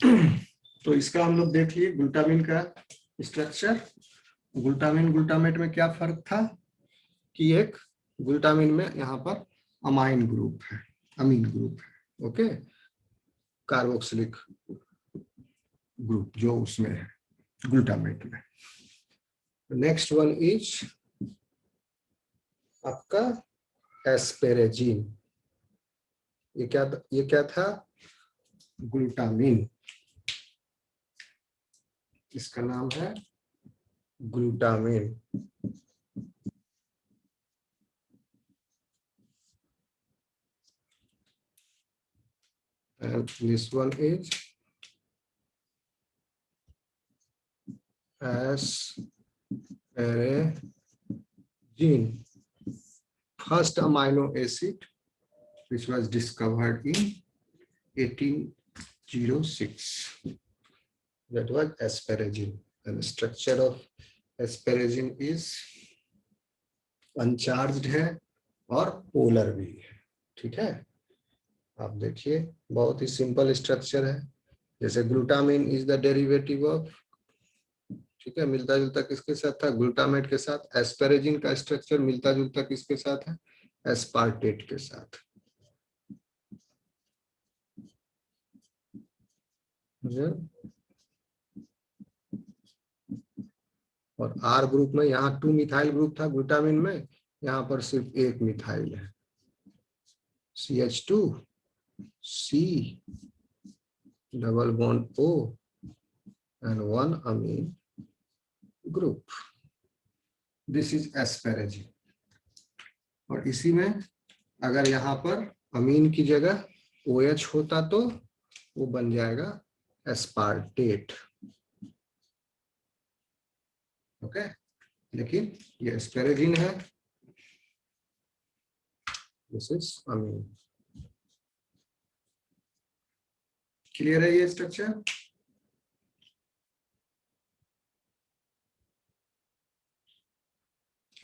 तो इसका हम लोग देख लिए ग्लूटामिन का स्ट्रक्चर। ग्लूटामिन ग्लूटामेट में क्या फर्क था कि एक ग्लूटामिन में यहाँ पर अमाइन ग्रुप है, अमीन ग्रुप है, ओके, कार्बोक्सिलिक ग्रुप जो उसमें है ग्लूटामेट में। नेक्स्ट वन इज आपका एस्पेरेजिन। ये क्या था? ग्लूटामिन। इसका नाम है glutamine. and this one is asparagine, first amino acid which was discovered in 1806. That was asparagine, and the structure of asparagine is uncharged है और पोलर भी है। ठीक है, आप देखिए बहुत ही सिंपल स्ट्रक्चर है। जैसे glutamine is the derivative of, ठीक है, मिलता जुलता किसके साथ था? ग्लूटामेट के साथ। एस्पेरेजिन का स्ट्रक्चर मिलता जुलता किसके साथ है? एस्पार्टेट के साथ। और आर ग्रुप में यहाँ 2 मिथाइल ग्रुप था ग्लूटामिन में, यहाँ पर सिर्फ एक मिथाइल है, CH2 C double bond O and 1 amine group. This is asparagine। और इसी में अगर यहाँ पर अमीन की जगह OH होता तो वो बन जाएगा एस्पार्टेट। ओके, लेकिन ये एस्पेरेजिन है, दिस इज अमीन। क्लियर है ये स्ट्रक्चर?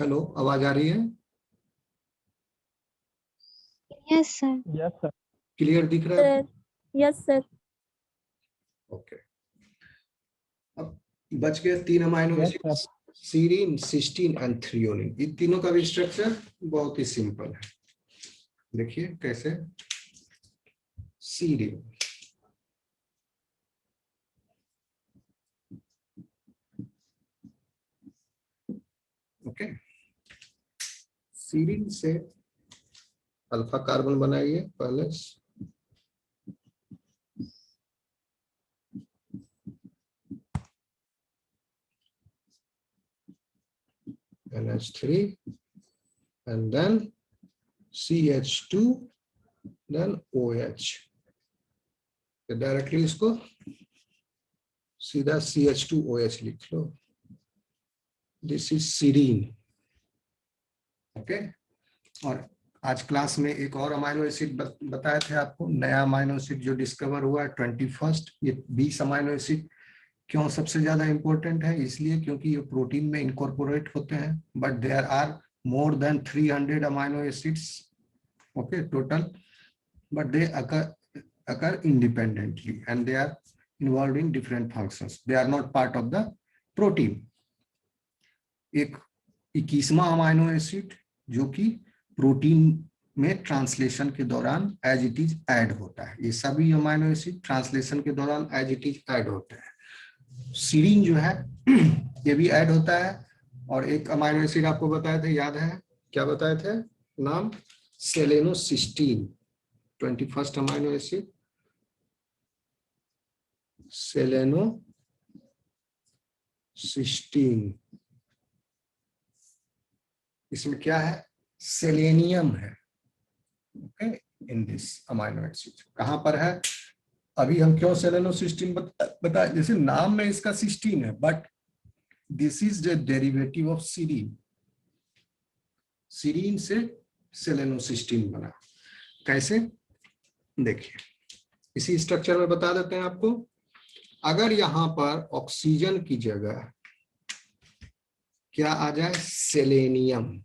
हेलो, आवाज आ रही है? Yes sir. Yes sir. Clear दिख रहा है? Yes sir. ओके, अब बच गए 3 amino acid, serine, cysteine and threonine. इन तीनों का भी स्ट्रक्चर बहुत ही सिंपल है। देखिए कैसे। सीरीन, ओके, सीरीन से अल्फा कार्बन बनाइए पहले, NH3 and then CH2 then OH। Directly इसको सीधा CH2OH लिख लो। This is serine. ओके, और आज क्लास में एक और अमाइनो एसिड बताए थे आपको, नया अमाइनो एसिड जो डिस्कवर हुआ है 21st। ये 20 अमाइनो एसिड क्यों सबसे ज्यादा इंपॉर्टेंट है? इसलिए क्योंकि ये प्रोटीन में इनकॉर्पोरेट होते हैं, but there are more than 300 amino acids, okay, total, but they occur independently and they are involved in different functions. They are not part of the protein. एक 21वां अमाइनो एसिड जो कि protein में translation के दौरान as it is add होता है। ये सभी अमाइनो एसिड ट्रांसलेशन के दौरान एज इट इज ऐड होते हैं। सीरीन जो है ये भी ऐड होता है। और एक अमाइनो एसिड आपको बताए थे, याद है क्या बताए थे नाम? Selenocysteine, 21st amino acid selenocysteine. इसमें क्या है? सेलेनियम है, okay, in this amino acid. कहां पर है? अभी हम क्यों सेलेनोसिस्टीन बताए? जैसे नाम में इसका सिस्टीन है, but this is the derivative of serine. Serine से सेलेनोसिस्टीन बना। कैसे? देखिए, इसी स्ट्रक्चर में बता देते हैं आपको। अगर यहां पर ऑक्सीजन की जगह क्या आ जाए? Selenium,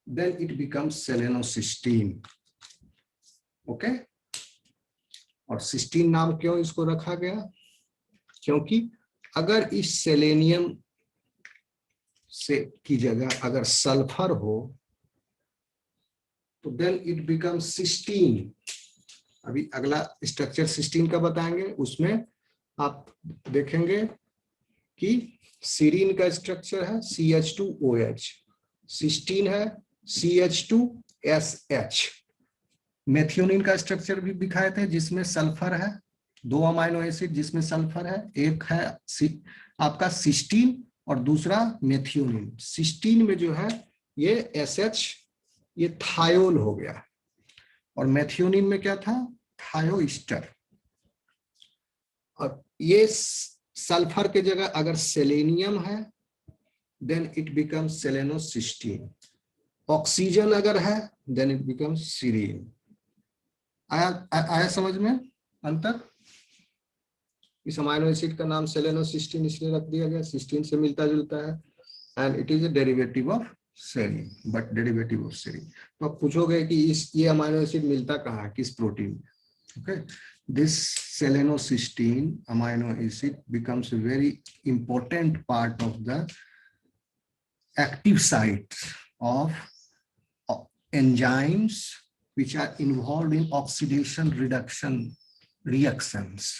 then it becomes selenocysteine, okay। और सिस्टीन नाम क्यों इसको रखा गया? क्योंकि अगर इस सेलेनियम से की जगह अगर सल्फर हो तो देन इट बिकम सिस्टीन। अभी अगला स्ट्रक्चर सिस्टीन का बताएंगे, उसमें आप देखेंगे कि सीरीन का स्ट्रक्चर है CH2OH, सिस्टीन है CH2SH। मेथियोनिन का स्ट्रक्चर भी दिखाए थे जिसमें सल्फर है, 2 अमाइनो एसिड जिसमें सल्फर है, एक है आपका सिस्टीन और दूसरा मेथियोनिन। सिस्टीन में जो है ये SH, ये थायोल हो गया, और मेथियोनिन में क्या था? थायोस्टर। और ये सल्फर के जगह अगर सेलेनियम है then it become selenocysteine, oxygen अगर है देन इट बिकम सीरीन। आया समझ में अंतर? इस अमाइनो एसिड का नाम सेलेनोसिस्टीन इसलिए रख दिया गया, सिस्टीन से मिलता जुलता है, and it is a derivative of serine, but derivative of serine. तो आप पूछोगे कि ये अमाइनो एसिड मिलता कहाँ है, किस प्रोटीन में? Okay, this selenocysteine amino acid becomes a very important part of the active sites of enzymes which are involved in oxidation reduction reactions.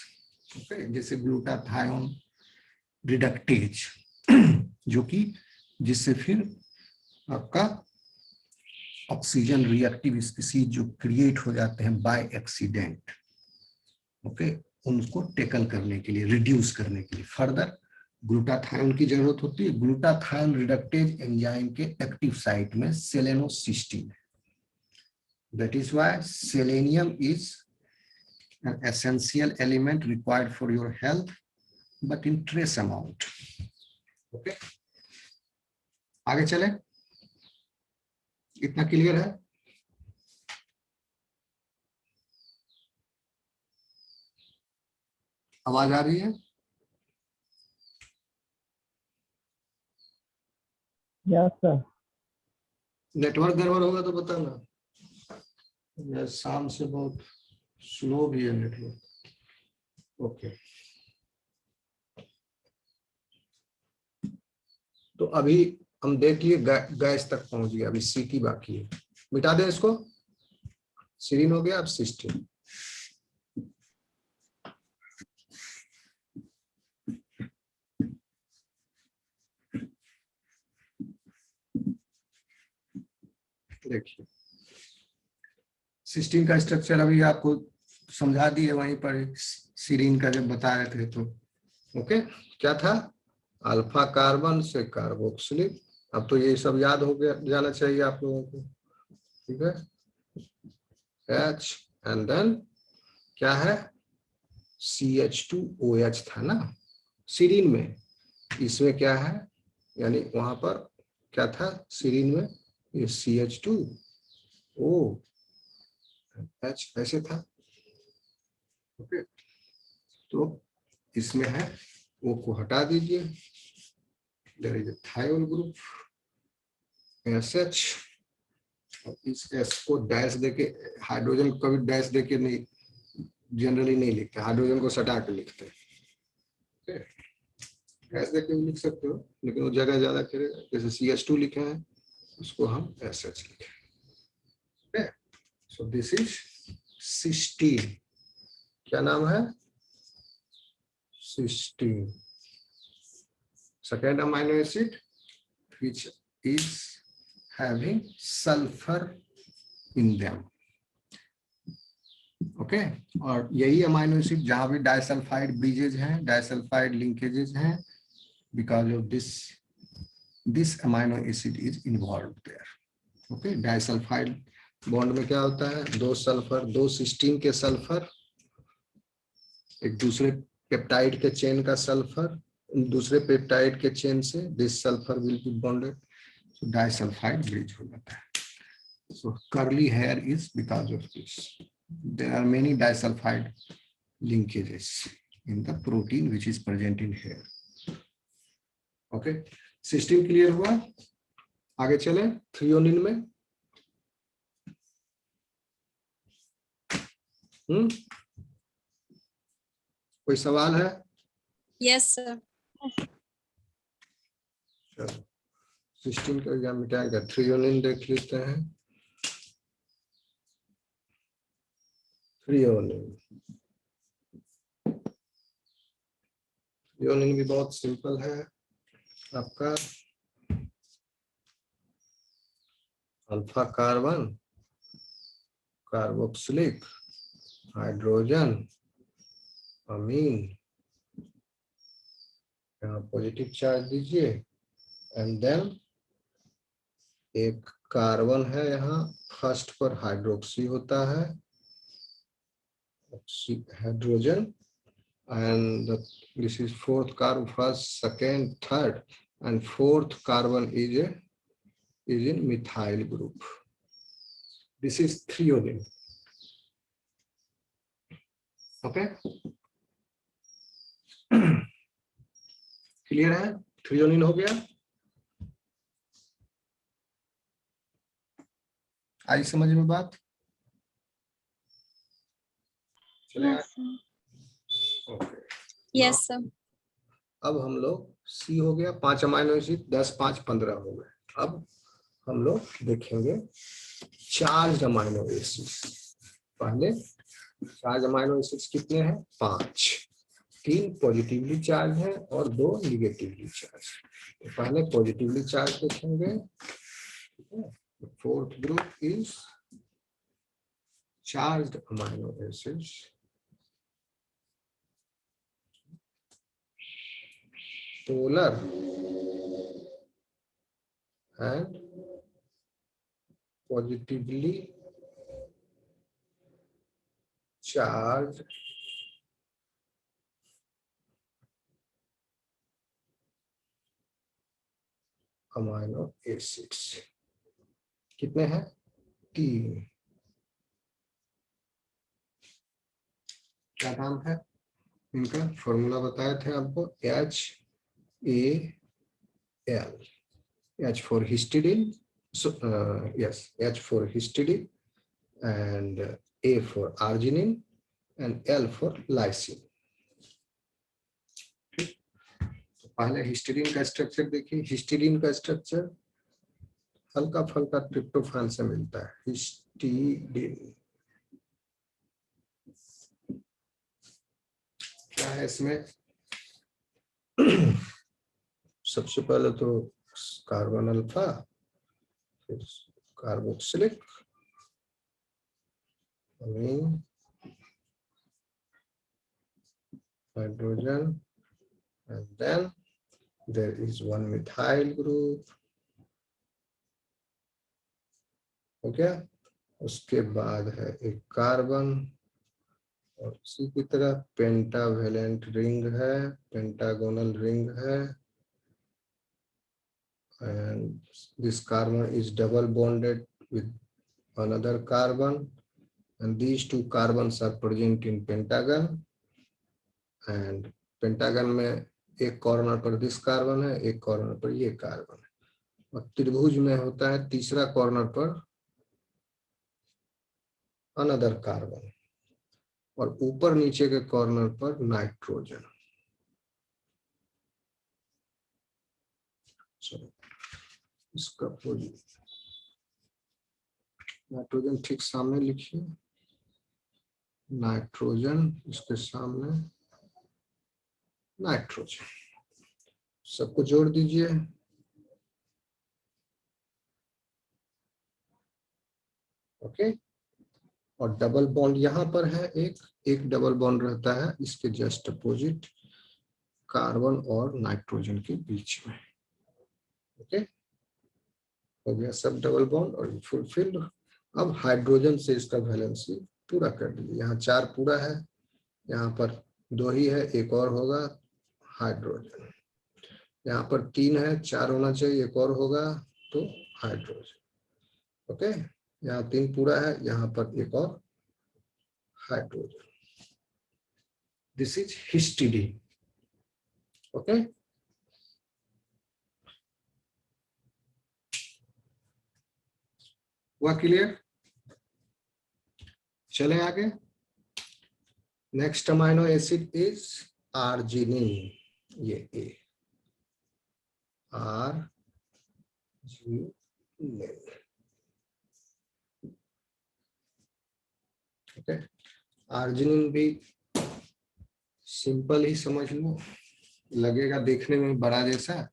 Okay, जैसे ग्लूटाथायोन रिडक्टेज, जो कि जिससे फिर आपका ऑक्सीजन रिएक्टिव स्पीसीज जो क्रिएट हो जाते हैं बाय एक्सीडेंट, ओके, उनको टेकल करने के लिए, रिड्यूस करने के लिए फर्दर ग्लूटाथायोन की जरूरत होती है। ग्लूटाथायोन रिडक्टेज एंजाइम के एक्टिव साइट में सेलेनोसिस्टीन है। That is why selenium is an essential element required for your health but in trace amount. Okay, आगे चले, इतना क्लियर है? आवाज आ रही है? Yes sir. नेटवर्क गड़बड़ होगा तो बताना, शाम से बहुत स्लो भी है नेटवर्क। ओके, तो अभी हम देख लिए गैस तक पहुंच गया, अभी सी की बाकी है। मिटा दें इसको, सीरीन हो गया, अब सिस्टीन। देखिए सिस्टीन का स्ट्रक्चर अभी आपको समझा दिए वहीं पर, सीरीन का जब बता रहे थे तो। ओके, क्या था? अल्फा कार्बन से कार्बोक्सिलिक। अब तो ये सब याद हो गया, जाना चाहिए आप लोगों को, ठीक है? H एंड देन क्या है? CH2OH था ना सीरीन में, इसमें क्या है? यानी वहां पर क्या था सीरीन में? ये CH2OH ऐसे था। ओके, तो इसमें है O को हटा दीजिए, there is a thiol group SH, और इस S को डैश देके, हाइड्रोजन कभी डैश देके नहीं, जनरली नहीं लिखते, हाइड्रोजन को सटा के लिखते हैं। डैश देके भी लिख सकते हो लेकिन वो जगह ज्यादा करेगा, जैसे CH2 लिखे हैं उसको हम SH लिखे। So this is cysteine. क्या नाम है? Cysteine. Second amino acid which is having sulfur in them. Okay, और यही अमाइनो एसिड जहां भी डाइसल्फाइड ब्रिजेज हैं, डाइसल्फाइड लिंकेजेस हैं, because of this amino acid is involve there. Okay, disulphide bond में क्या होता है? 2 सल्फर, 2 सिस्टीन के सल्फर, एक दूसरे पेप्टाइड के चेन का सल्फर दूसरे पेप्टाइड के चेन से, this sulphur will be bonded, so disulphide bridge हो जाता है। so curly hair is because of this. There are many disulfide linkages in the protein which is present in hair. okay, cysteine clear हुआ? आगे चले threonine में। कोई सवाल है? Yes sir. चलो 16 का एग्जाम मिटाएगा। थ्रियोनिन देख लेते हैं। थ्रियोनिन भी बहुत सिंपल है आपका। अल्फा कार्बन, कार्बोक्सिलिक, हाइड्रोजन, अमीन, यहाँ पॉजिटिव चार्ज दीजिए, एंड देन एक कार्बन है यहाँ, फर्स्ट पर हाइड्रोक्सी होता है, hydrogen, and this is fourth carbon, first, second, third, and fourth carbon is in methyl group. This is threonine. Okay. Clear है? Threonine हो गया। आई समझ में बात? चले। Yes, sir. Okay. Yes sir. अब हम लोग सी हो गया, 5 अमाइनो एसिड, 10, 5, 15 हो गए। अब हम लोग देखेंगे चार्ज अमाइनो एसिड। पहले चार्ज अमाइनो एसिड्स कितने हैं? 5। 3 पॉजिटिवली चार्ज है और 2 निगेटिवली चार्ज। तो पहले पॉजिटिवली चार्ज देखेंगे। Fourth group is charged amino acids. Polar and positively charged amino acids कितने हैं? 3। क्या नाम है इनका? फॉर्मूला बताए थे आपको, HAL। H for histidine, so yes, H for histidine, and A for arginine, and L for lysine। तो पहले हिस्टिडीन का स्ट्रक्चर देखिए। हिस्टिडीन का स्ट्रक्चर हल्का फल्का ट्रिप्टोफैन से मिलता है। हिस्टिडीन क्या है इसमें? सबसे पहले तो कार्बन अल्फा, फिर carboxylic, amine, hydrogen, and then there is one methyl group। हो गया। उसके बाद है एक कार्बन, और इसी की तरह पेंटावेलेंट रिंग है, पेंटागोनल रिंग है, and this carbon is double bonded with another carbon, and these 2 carbons are present in pentagon, and pentagon में एक कॉर्नर पर दिस कार्बन है, एक कॉर्नर पर ये कार्बन है, और त्रिभुज में होता है तीसरा कॉर्नर पर अनदर कार्बन, और ऊपर नीचे के कॉर्नर पर नाइट्रोजन। इसका नाइट्रोजन ठीक सामने लिखिए, नाइट्रोजन इसके सामने, नाइट्रोजन सबको जोड़ दीजिए। ओके। और डबल बॉन्ड यहाँ पर है, एक डबल बॉन्ड रहता है इसके जस्ट अपोजिट, कार्बन और नाइट्रोजन के बीच में। ओके, हो गया सब डबल बॉन्ड और फुलफिल्ड। अब हाइड्रोजन से इसका वैलेंसी पूरा कर दीजिए। यहाँ 4 पूरा है, यहाँ पर 2 ही है, एक और होगा हाइड्रोजन। यहाँ पर 3 है, 4 होना चाहिए, एक और होगा तो हाइड्रोजन। ओके, यहाँ 3 पूरा है, यहाँ पर एक और hydrogen. This is histidine. Okay, हुआ क्लियर? चले आगे। Next amino acid is arginine, ये ए, आर्जिनिन। ओके, आर्जिनिन भी सिंपल ही समझ लो, लगेगा देखने में बड़ा जैसा,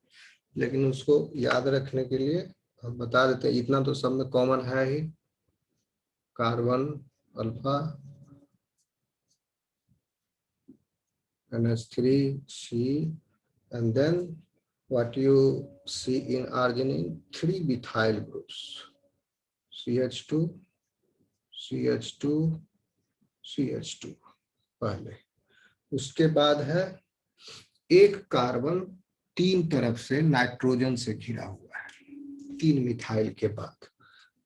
लेकिन उसको याद रखने के लिए हम बता देते हैं। इतना तो सब में कॉमन है ही, carbon alpha NH3C, and then what you see in arginine, 3 methyl groups, CH2, CH2, CH2 पहले। उसके बाद है एक कार्बन 3 तरफ से नाइट्रोजन से घिरा हुआ है, 3 मिथाइल के बाद।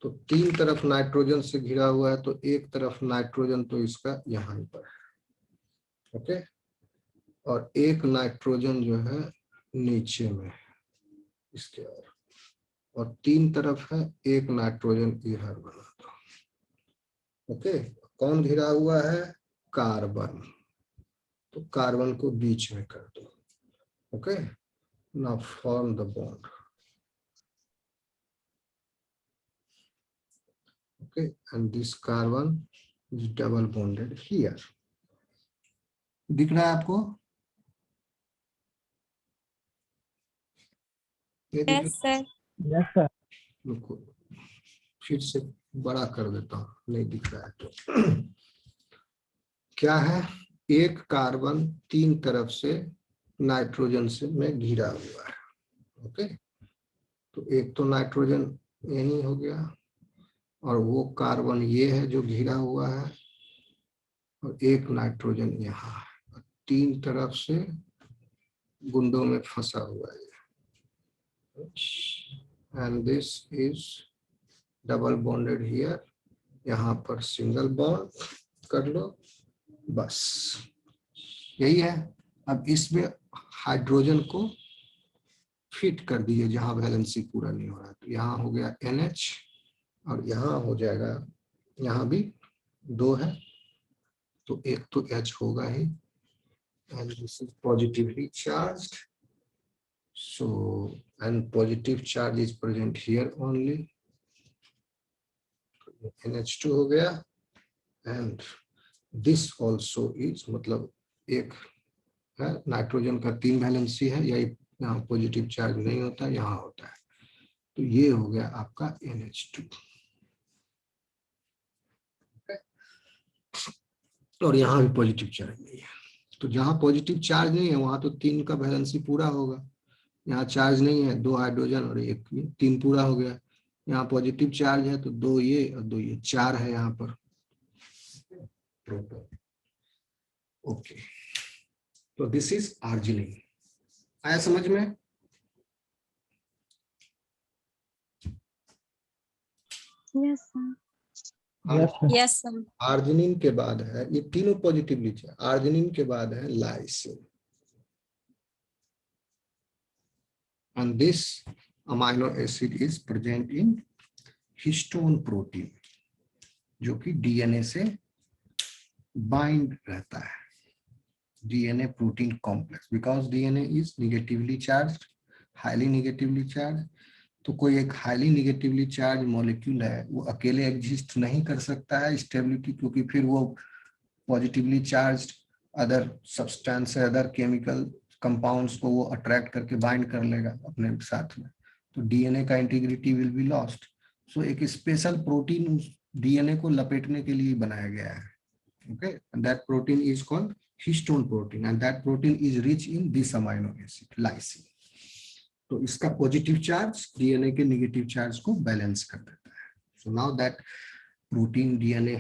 तो 3 तरफ नाइट्रोजन से घिरा हुआ है, तो एक तरफ नाइट्रोजन तो इसका यहाँ पर है। ओके, और एक नाइट्रोजन जो है नीचे में है इसके, और 3 तरफ है, एक नाइट्रोजन इधर बना दो। ओके, कौन घिरा हुआ है? कार्बन, तो कार्बन को बीच में कर दो। Okay, now form the bond. Okay, and this carbon is double bonded here. दिख रहा है आपको? ये दिख Yes, sir. Yes sir. रुको, फिर से बड़ा कर देता हूँ, नहीं दिख रहा है तो। क्या है? एक कार्बन 3 तरफ से नाइट्रोजन से में घिरा हुआ है। ओके, तो एक तो नाइट्रोजन यही हो गया, और वो कार्बन ये है जो घिरा हुआ है, और एक नाइट्रोजन यहाँ है, 3 तरफ से गुंडों में फंसा हुआ है। And this is double bonded here, यहाँ पर सिंगल बॉन्ड कर लो, बस यही है। अब इसमें हाइड्रोजन को फिट कर दिए जहां वैलेंसी पूरा नहीं हो रहा, तो यहाँ हो गया NH, और यहाँ हो जाएगा, यहाँ भी 2 है, तो एक तो H होगा ही, and this is positively charged, so and positive charge is present here only, NH2 हो गया, एंड दिस ऑल्सो इज, मतलब एक है नाइट्रोजन का 3 वैलेंसी है, या यहाँ पॉजिटिव चार्ज नहीं होता, यहाँ होता है, तो ये हो गया आपका NH2। और यहाँ भी पॉजिटिव चार्ज नहीं है, तो जहाँ पॉजिटिव चार्ज नहीं है वहां तो 3 का वैलेंसी पूरा होगा। यहाँ चार्ज नहीं है, 2 हाइड्रोजन और 1 3 पूरा हो गया। यहाँ पॉजिटिव चार्ज है तो 2 ये और 2 ये, 4 है यहाँ पर। ओके, तो दिस इज आर्जिनिन। आया समझ में? Yes, sir. Yes sir. Yes, sir. Arginine के बाद है, ये तीनों पॉजिटिवली चार्ज, आर्जिनिन के बाद है lysine, and this amino acid is present in histone protein, जो कि DNA से बाइंड रहता है, DNA protein complex, because DNA is negatively charged, highly negatively charge. तो कोई एक हाईली निगेटिवली चार्ज मॉलिक्यूल है, वो अकेले एग्जिस्ट नहीं कर सकता है स्टेबिलिटी, क्योंकि फिर वो positively charged other substance, other chemical compounds को वो अट्रैक्ट करके बाइंड कर लेगा अपने साथ में, तो DNA का इंटीग्रिटी विल बी लॉस्ट। सो एक स्पेशल प्रोटीन उस DNA को लपेटने के लिए बनाया गया है। Okay, that protein is called histone protein, and that protein is rich in this amino acid lysine. तो इसका पॉजिटिव चार्ज DNA के नेगेटिव चार्ज को बैलेंस कर देता है। So now that protein DNA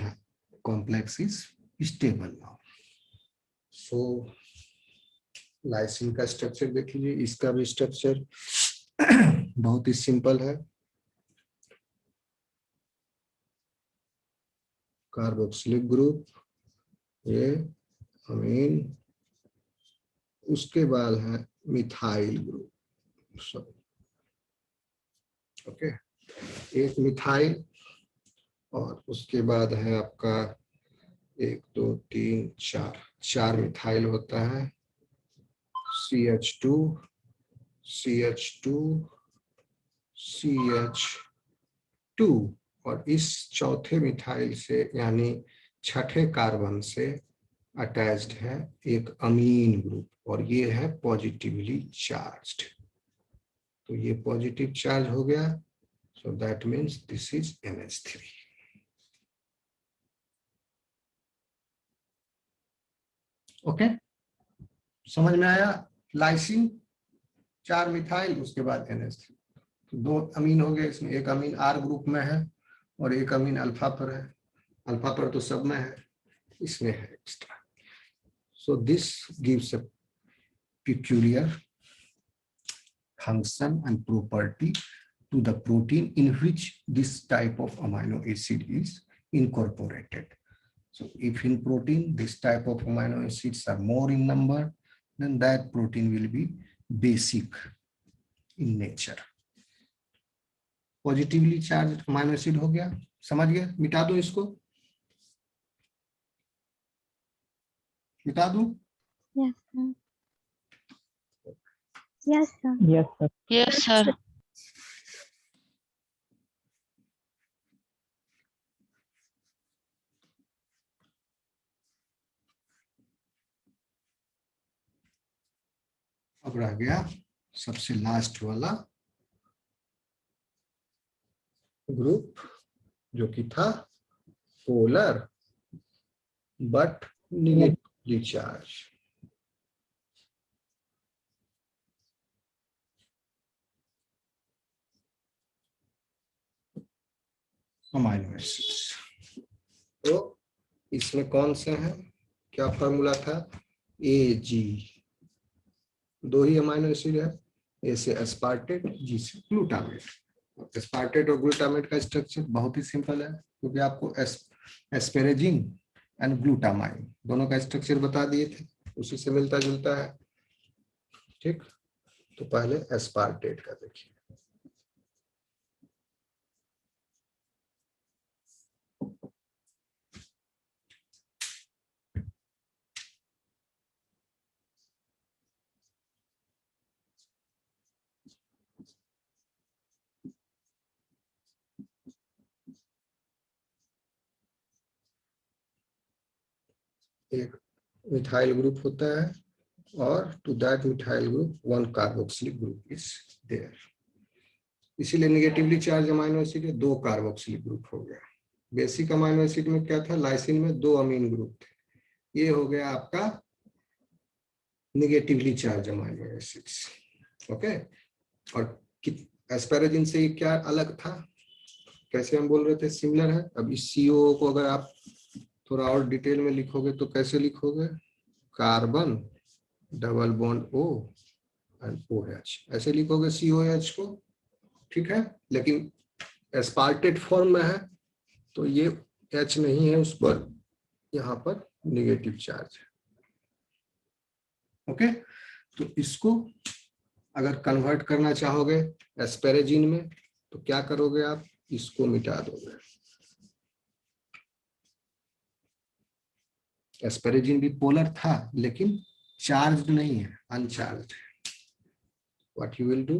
complex is stable now. So lysine का structure देख लीजिए, इसका भी स्ट्रक्चर बहुत ही सिंपल है। कार्बोक्सिलिक ग्रुप, ये अमीन, उसके बाद है मिथाइल ग्रुप, सब ओके, एक मिथाइल, और उसके बाद है आपका 1 2 3 4 4 मिथाइल होता है, CH2 CH2 CH2, और इस चौथे मिथाइल से यानी छठे कार्बन से अटैच्ड है एक अमीन ग्रुप, और ये है पॉजिटिवली चार्ज्ड। तो ये पॉजिटिव चार्ज हो गया, so that means this is NH3। Okay, समझ में आया? लाइसिन 4 मिथाइल, उसके बाद NH3, तो 2 अमीन हो गए इसमें। एक अमीन R ग्रुप में है और एक अमीन अल्फा पर है। अल्फा पर तो सब में है, इसमें है extra. So this gives a peculiar function and property to the protein in which this type of amino acid is incorporated. So if in protein this type of amino acids are more in number, then that protein will be basic in nature. Positively charge amino acid हो गया, समझ गए? मिटा दो इसको, मिटा दूं? Yes, sir. Yes, sir. Yes, sir. Yes, sir. अब रह गया सबसे लास्ट वाला ग्रुप, जो कि था polar but negatively charge. Amino acids, तो इसमें कौन से हैं? क्या फॉर्मूला था? AG, 2 ही अमाइनो एसिड है, ए से एस्पार्टेट, जी से ग्लूटामेट। एस्पार्टेट और ग्लूटामेट का स्ट्रक्चर बहुत ही सिंपल है, क्योंकि आपको एस्पेरेजिन एंड ग्लूटामाइन दोनों का स्ट्रक्चर बता दिए थे, उसी से मिलता जुलता है। ठीक, तो पहले एस्पार्टेट का देखिए। एक मिथाइल ग्रुप होता है, और to that methyl group 1 carboxylic group is there. इसीलिए नेगेटिवली चार्ज अमाइनो एसिड है, 2 कार्बोक्सिलिक ग्रुप हो गया। बेसिक अमाइनो एसिड में क्या था? लाइसिन में 2 अमीन ग्रुप थे, ये हो गया आपका negatively charge amino acids. Okay, और एस्पेरेजिन से ये क्या अलग था? कैसे हम बोल रहे थे सिमिलर है। अब इस CO को अगर आप थोड़ा और डिटेल में लिखोगे तो कैसे लिखोगे? Carbon double bond O and OH, ऐसे लिखोगे COH को। ठीक है, लेकिन एस्पार्टेट फॉर्म में है तो ये H नहीं है उस पर, यहाँ पर नेगेटिव चार्ज है। ओके, तो इसको अगर कन्वर्ट करना चाहोगे एस्पेरेजिन में, तो क्या करोगे आप? इसको मिटा दोगे। एस्पेरेजिन भी पोलर था, लेकिन चार्ज नहीं है, अनचार्ज है। What you will do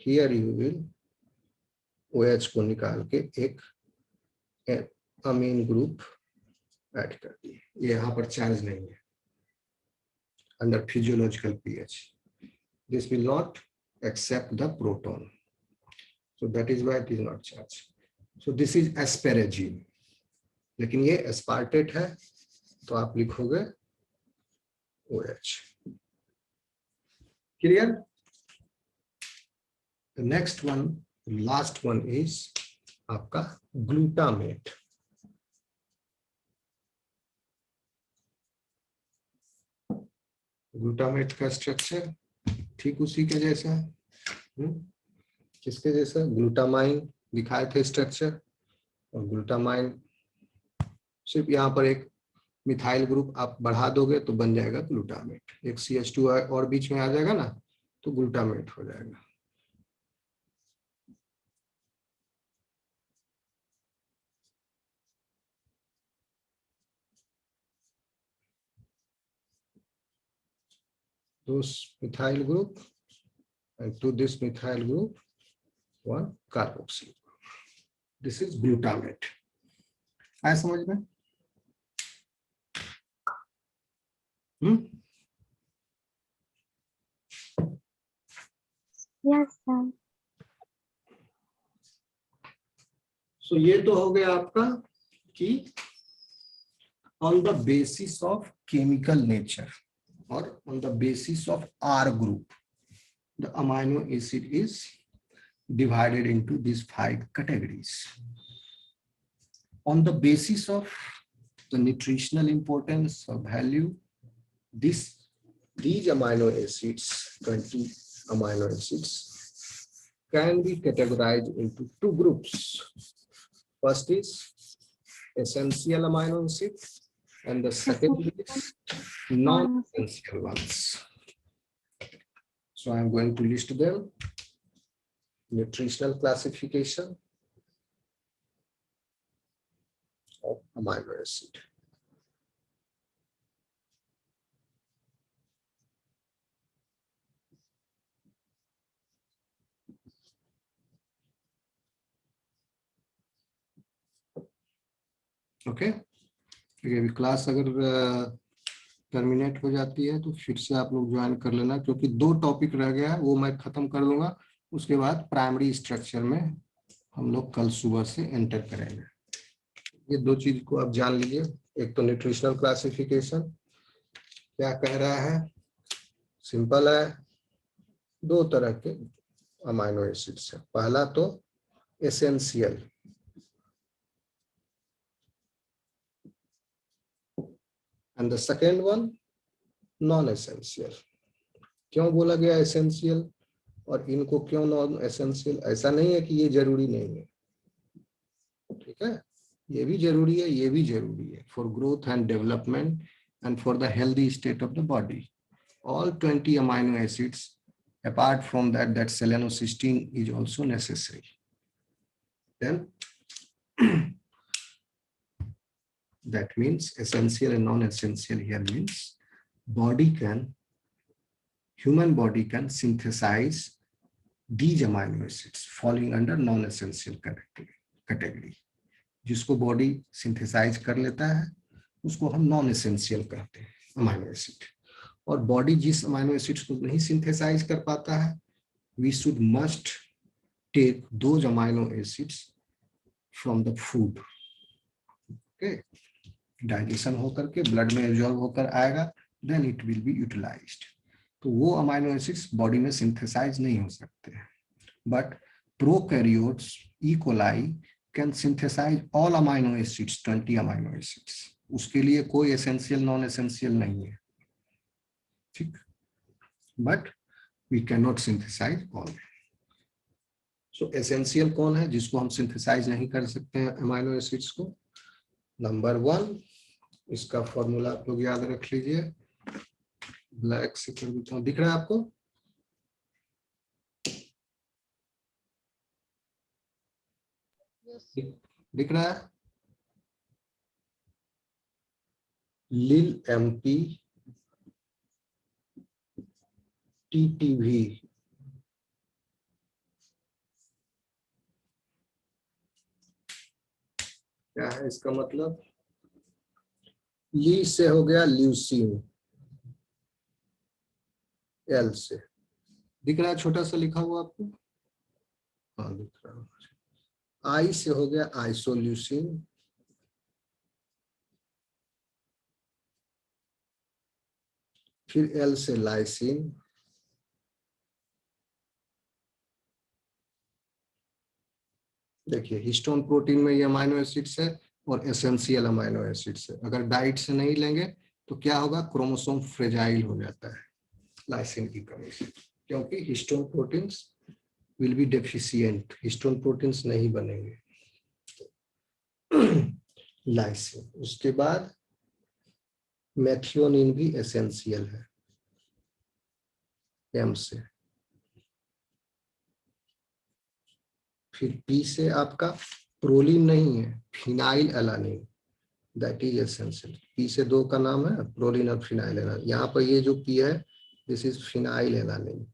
here, you will OH को निकाल के एक अमीन ग्रुप ऐड कर दिए, ये यहाँ पर चार्ज नहीं है under physiological pH। This will not accept the proton, so that is why it is not charged. So this is asparagine, लेकिन ये एस्पार्टेट है, तो आप लिखोगे OH। Clear? The next one, last one is आपका glutamate. Glutamate का structure ठीक उसी के जैसा, किसके जैसा? ग्लूटामाइन दिखाए थे स्ट्रक्चर, और ग्लूटामाइन सिर्फ यहाँ पर एक मिथाइल ग्रुप आप बढ़ा दोगे तो बन जाएगा ग्लूटामेट। एक CH2 और बीच में आ जाएगा ना, तो ग्लूटामेट हो जाएगा। this methyl group, and to this methyl group, one carboxyl. This is glutamate. आया समझ में? Yes, sir. So ये तो हो गया आपका कि on the basis of chemical nature or on the basis of R group, the amino acid is divided into these 5 categories. On the basis of the nutritional importance or value, these amino acids, 20 amino acids, can be categorized into 2 groups. First is essential amino acid, and the second is non-essential ones. So I'm going to list them. Nutritional classification of amino acid. Okay, अभी class अगर terminate हो जाती है तो फिर से आप लोग ज्वाइन कर लेना, क्योंकि 2 टॉपिक रह गया है, वो मैं खत्म कर दूंगा। उसके बाद प्राइमरी स्ट्रक्चर में हम लोग कल सुबह से एंटर करेंगे। ये 2 चीज को आप जान लीजिए। एक तो न्यूट्रिशनल क्लासिफिकेशन क्या कह रहा है, सिंपल है, 2 तरह के अमाइनो एसिड्स है। पहला तो essential, and the second one non essential. क्यों बोला गया एसेंशियल और इनको क्यों नॉन एसेंशियल? ऐसा नहीं है कि ये जरूरी नहीं है, ठीक है, ये भी जरूरी है, ये भी जरूरी है for growth and development and for the healthy state of the body. All 20 amino acids, apart from that selenocysteine is also necessary. Then that means essential and non-essential here means human body can synthesize these amino acids falling under non-essential category. जिसको body synthesise कर लेता है उसको हम non essential कहते हैं amino acid. और body जिस अमाइनो एसिड्स को नहीं सिंथेसाइज कर पाता है, we should must take those amino acids from the food. Okay, digestion होकर के ब्लड में एब्जॉर्ब होकर आएगा, then it will be utilised. तो वो अमाइनो एसिड्स बॉडी में सिंथेसाइज नहीं हो सकते हैं, but prokaryotes, E coli can synthesise all amino acids, 20 amino acids. उसके लिए कोई एसेंशियल नॉन एसेंशियल नहीं है, ठीक, but we can not synthesise all. So essential कौन है जिसको हम सिंथेसाइज नहीं कर सकते हैं अमाइनो एसिड्स को? नंबर 1, इसका फॉर्मूला आप लोग याद रख लीजिए, ब्लैक से कर देता हूं, दिख रहा है आपको? दिख रहा है? लिल MP TTV, क्या है इसका मतलब? ली से हो गया ल्यूसीन, एल से, दिख रहा है छोटा सा लिखा हुआ आपको? हाँ दिख रहा है। आई से हो गया आइसोल्यूसिन, फिर एल से लाइसिन, देखिए हिस्टोन प्रोटीन में ये अमाइनो एसिड्स है और एसेंशियल अमाइनो एसिड्स है। अगर डाइट से नहीं लेंगे तो क्या होगा? क्रोमोसोम फ्रेजाइल हो जाता है लाइसिन की कमी से, क्योंकि histone proteins will be deficient, histone proteins नहीं बनेंगे। लाइसिन, उसके बाद मेथियोनिन भी एसेंशियल है एम से, फिर पी से आपका प्रोलिन नहीं है, phenyl alanine, that is essential. P से 2 का नाम है प्रोलिन और फिनाइल एलानिन। यहाँ पर ये जो पी है दिस इज फिनाइल एलानिन।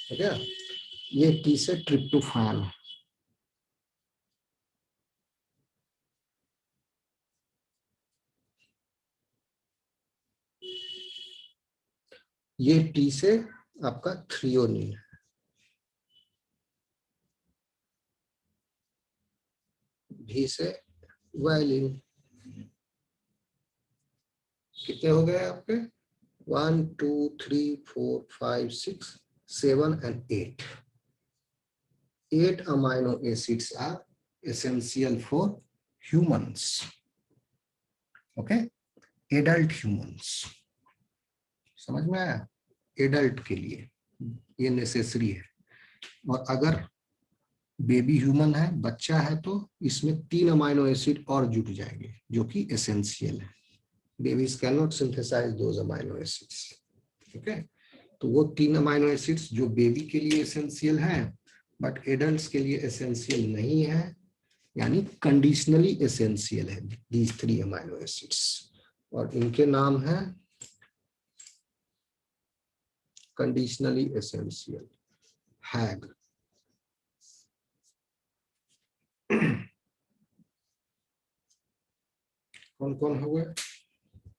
ठीक है, ये टी से ट्रिप्टोफैन है। ये टी से आपका थ्रियोनिन है। भी से वायलिन। कितने हो गए आपके? 1 2 3 4 5 6 7 and 8. 8 amino acids are essential for humans. Okay, adult humans. समझ में आया? एडल्ट के लिए ये नेसेसरी है। और अगर बेबी ह्यूमन है, बच्चा है, तो इसमें 3 अमाइनो एसिड और जुट जाएंगे जो कि एसेंशियल है। Babies can not synthesise those amino acids. ठीक है, तो वो 3 अमाइनो एसिड्स जो बेबी के लिए एसेंशियल हैं बट एडल्ट्स के लिए एसेंशियल नहीं है, यानी कंडीशनली एसेंशियल है दीज 3 अमाइनो एसिड्स, और इनके नाम है कंडीशनली एसेंशियल, हैग। कौन कौन हुए?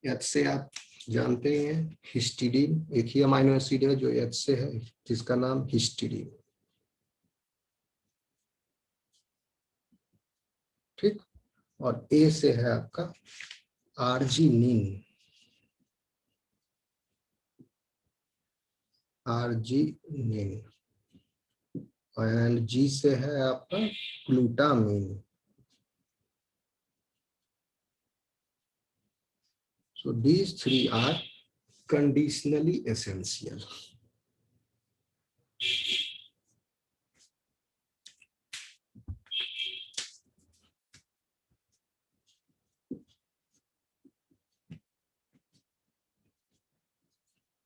एच से आप जानते हैं, हिस्टिडीन एक ही अमाइनो एसिड है जो एच से है, जिसका नाम हिस्टिडीन। ठीक, और ए से है आपका आर्जिनिन। आर्जिनिन। एंड जी से है आपका glutamine. So these 3 are conditionally essential.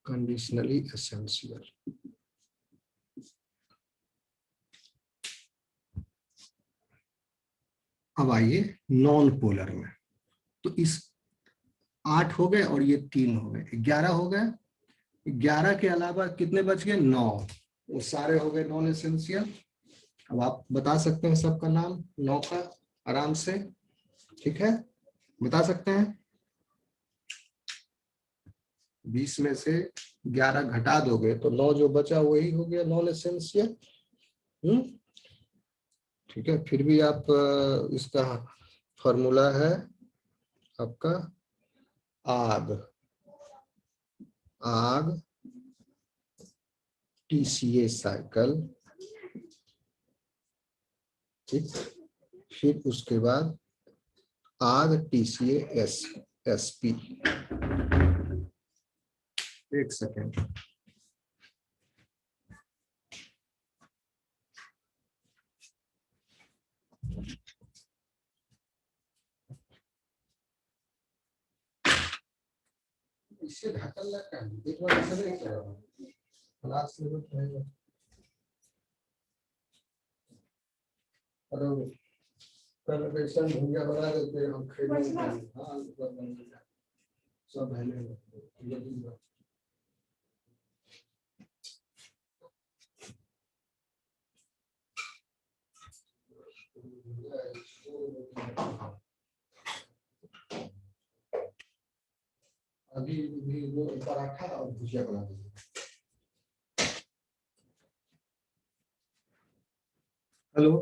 Conditionally essential. अब आइए नॉन पोलर में। तो इस 8 हो गए और ये 3 हो गए, 11 हो गए। 11 के अलावा कितने बच गए? 9। वो सारे हो गए नॉन एसेंशियल। अब आप बता सकते हैं सबका नाम 9 का आराम से। ठीक है, बता सकते हैं। 20 में से 11 घटा दोगे तो 9 जो बचा वही हो गया नॉन एसेंशियल। ठीक है, फिर भी आप इसका फॉर्मूला है आपका आग। आग TCA साइकिल। ठीक, फिर उसके बाद आग TCA SP। एक सेकेंड, इससे ढक्कन लगा एक बार ऐसे नहीं कर रहा क्लास में तो रहेगा। अरे कल बेसन भुजिया बना देते हैं हम, खेलेंगे। हाँ सब है नहीं। अभी भी वो पराठा और भुजिया बना दीजिए। हेलो,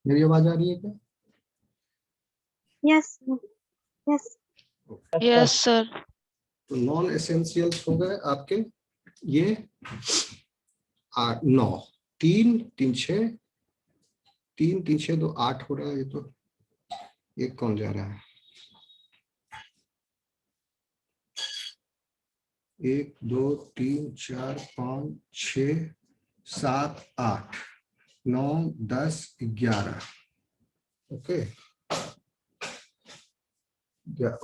मेरी आवाज आ रही है क्या? Yes, sir. Yes. Yes, sir. तो नॉन एसेंशियल्स हो गए आपके ये 8 9 3 3 6 3 3 6 2 8 हो रहा है। ये तो एक कौन जा रहा है? 1 2 3 4 5 6 7 8 9 10 11। ओके,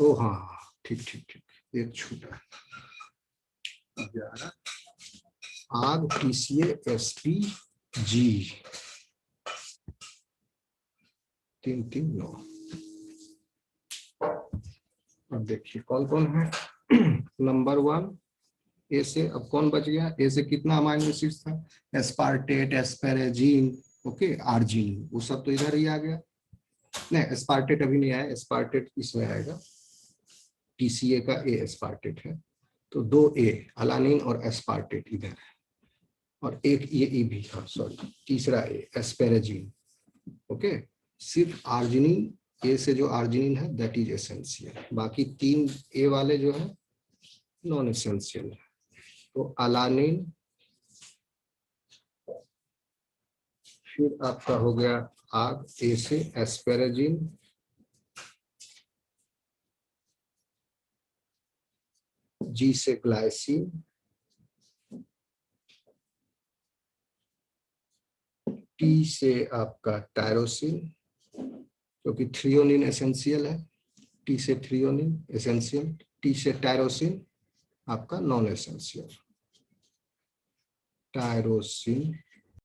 ओ हाँ, ठीक ठीक ठीक, एक छूटा। 11 आग TCA SP जी 339। अब देखिए कौन कौन है। नंबर 1 ए से, अब कौन बच गया, ए से कितना अमाइनो एसिड था, एस्पार्टेट, एस्पेरेजिन, ओके, आर्जिनिन, वो सब तो इधर ही आ गया। नहीं एस्पार्टेट अभी नहीं आया, एस्पार्टेट इसमें आएगा, टीसीए का ए एस्पार्टेट है, तो 2 ए अलानिन और एस्पार्टेट इधर है, और एक ये ई भी, हाँ सॉरी, तीसरा ए एस्पेरेजिन, ओके। सिर्फ आर्जिनिन, ए से जो आर्जिनिन है दैट इज एसेंशियल, बाकी 3 ए वाले जो है नॉन एसेंशियल है। तो अलानिन, फिर आपका हो गया आग, ए से एस्पेरेजिन, जी से ग्लाइसिन, टी से आपका टायरोसिन, क्योंकि थ्रियोनिन एसेंशियल है, टी से थ्रियोनिन एसेंशियल, टी से टायरोसिन आपका नॉन एसेंशियल, टायरोसिन